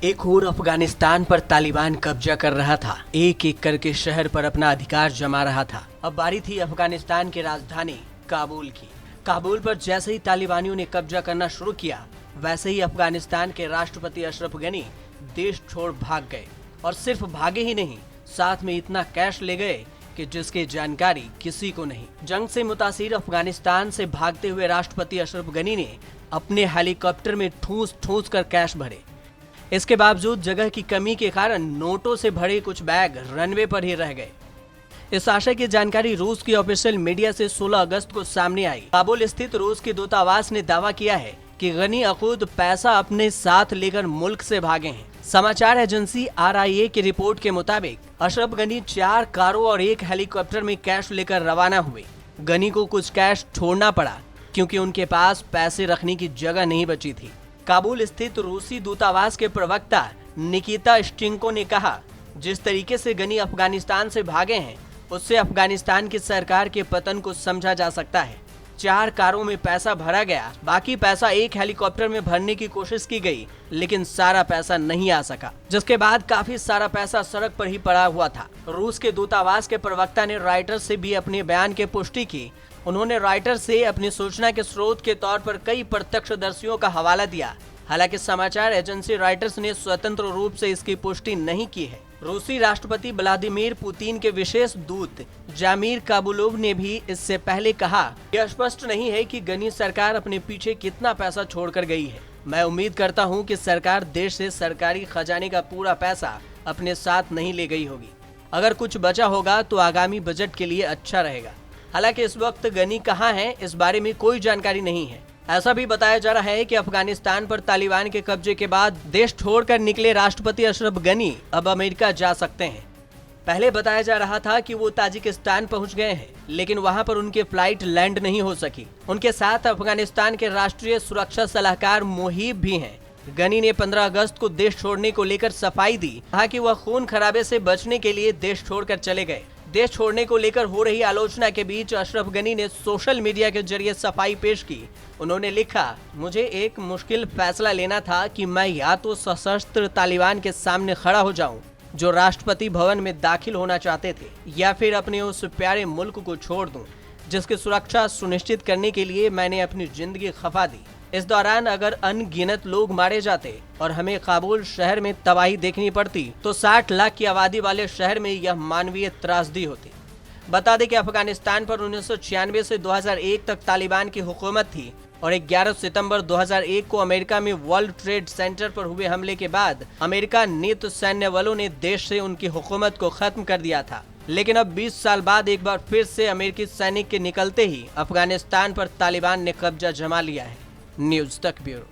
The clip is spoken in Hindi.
एक और अफगानिस्तान पर तालिबान कब्जा कर रहा था, एक एक करके शहर पर अपना अधिकार जमा रहा था। अब बारी थी अफगानिस्तान की राजधानी काबुल की। काबुल पर जैसे ही तालिबानियों ने कब्जा करना शुरू किया, वैसे ही अफगानिस्तान के राष्ट्रपति अशरफ गनी देश छोड़ भाग गए। और सिर्फ भागे ही नहीं, साथ में इतना कैश ले गए कि जिसकी जानकारी किसी को नहीं। जंग से मुतासिर अफगानिस्तान से भागते हुए राष्ट्रपति अशरफ गनी ने अपने हेलीकॉप्टर में ठूस ठूस कर कैश भरे। इसके बावजूद जगह की कमी के कारण नोटों से भरे कुछ बैग रनवे पर ही रह गए। इस आशय की जानकारी रूस की ऑफिशियल मीडिया से 16 अगस्त को सामने आई। काबुल स्थित रूस के दूतावास ने दावा किया है कि गनी खुद पैसा अपने साथ लेकर मुल्क से भागे हैं। समाचार एजेंसी RIA की रिपोर्ट के मुताबिक अशरफ गनी 4 कारों और 1 हेलीकॉप्टर में कैश लेकर रवाना हुए। गनी को कुछ कैश छोड़ना पड़ा क्योंकि उनके पास पैसे रखने की जगह नहीं बची थी। काबुल स्थित रूसी दूतावास के प्रवक्ता निकिता स्टिंको ने कहा, जिस तरीके से गनी अफगानिस्तान से भागे हैं, उससे अफगानिस्तान की सरकार के पतन को समझा जा सकता है। 4 कारों में पैसा भरा गया, बाकी पैसा 1 हेलीकॉप्टर में भरने की कोशिश की गई, लेकिन सारा पैसा नहीं आ सका, जिसके बाद काफी सारा पैसा सड़क पर ही पड़ा हुआ था। रूस के दूतावास के प्रवक्ता ने रॉयटर्स से भी अपने बयान की पुष्टि की। उन्होंने रॉयटर्स से अपनी सूचना के स्रोत के तौर पर कई प्रत्यक्षदर्शियों का हवाला दिया। हालांकि समाचार एजेंसी रॉयटर्स ने स्वतंत्र रूप से इसकी पुष्टि नहीं की है। रूसी राष्ट्रपति व्लादिमीर पुतिन के विशेष दूत जामिर काबुलोव ने भी इससे पहले कहा, यह स्पष्ट नहीं है कि गनी सरकार अपने पीछे कितना पैसा छोड़कर गई है। मैं उम्मीद करता हूं कि सरकार देश से सरकारी खजाने का पूरा पैसा अपने साथ नहीं ले गई होगी। अगर कुछ बचा होगा तो आगामी बजट के लिए अच्छा रहेगा। हालांकि इस वक्त गनी कहां हैं, इस बारे में कोई जानकारी नहीं है। ऐसा भी बताया जा रहा है कि अफगानिस्तान पर तालिबान के कब्जे के बाद देश छोड़कर निकले राष्ट्रपति अशरफ गनी अब अमेरिका जा सकते हैं। पहले बताया जा रहा था कि वो ताजिकिस्तान पहुंच गए हैं, लेकिन वहां पर उनकी फ्लाइट लैंड नहीं हो सकी। उनके साथ अफगानिस्तान के राष्ट्रीय सुरक्षा सलाहकार मोहिब भी हैं। गनी ने 15 अगस्त को देश छोड़ने को लेकर सफाई दी, कहा कि वह खून खराबे से बचने के लिए देश छोड़कर चले गए। देश छोड़ने को लेकर हो रही आलोचना के बीच अशरफ गनी ने सोशल मीडिया के जरिए सफाई पेश की। उन्होंने लिखा, मुझे एक मुश्किल फैसला लेना था कि मैं या तो सशस्त्र तालिबान के सामने खड़ा हो जाऊं, जो राष्ट्रपति भवन में दाखिल होना चाहते थे, या फिर अपने उस प्यारे मुल्क को छोड़ दूं, जिसकी सुरक्षा सुनिश्चित करने के लिए मैंने अपनी जिंदगी खपा दी। इस दौरान अगर अनगिनत लोग मारे जाते और हमें काबुल शहर में तबाही देखनी पड़ती, तो 60 लाख की आबादी वाले शहर में यह मानवीय त्रासदी होती। बता दें कि अफगानिस्तान पर 1996 से 2001 तक तालिबान की हुकूमत थी और 11 सितंबर 2001 को अमेरिका में वर्ल्ड ट्रेड सेंटर पर हुए हमले के बाद अमेरिका नीत सैन्य बलों ने देश से उनकी हुकूमत को खत्म कर दिया था। लेकिन अब 20 साल बाद एक बार फिर से अमेरिकी सैनिक के निकलते ही अफगानिस्तान पर तालिबान ने कब्जा जमा लिया है। न्यूज़ तक ब्यूरो।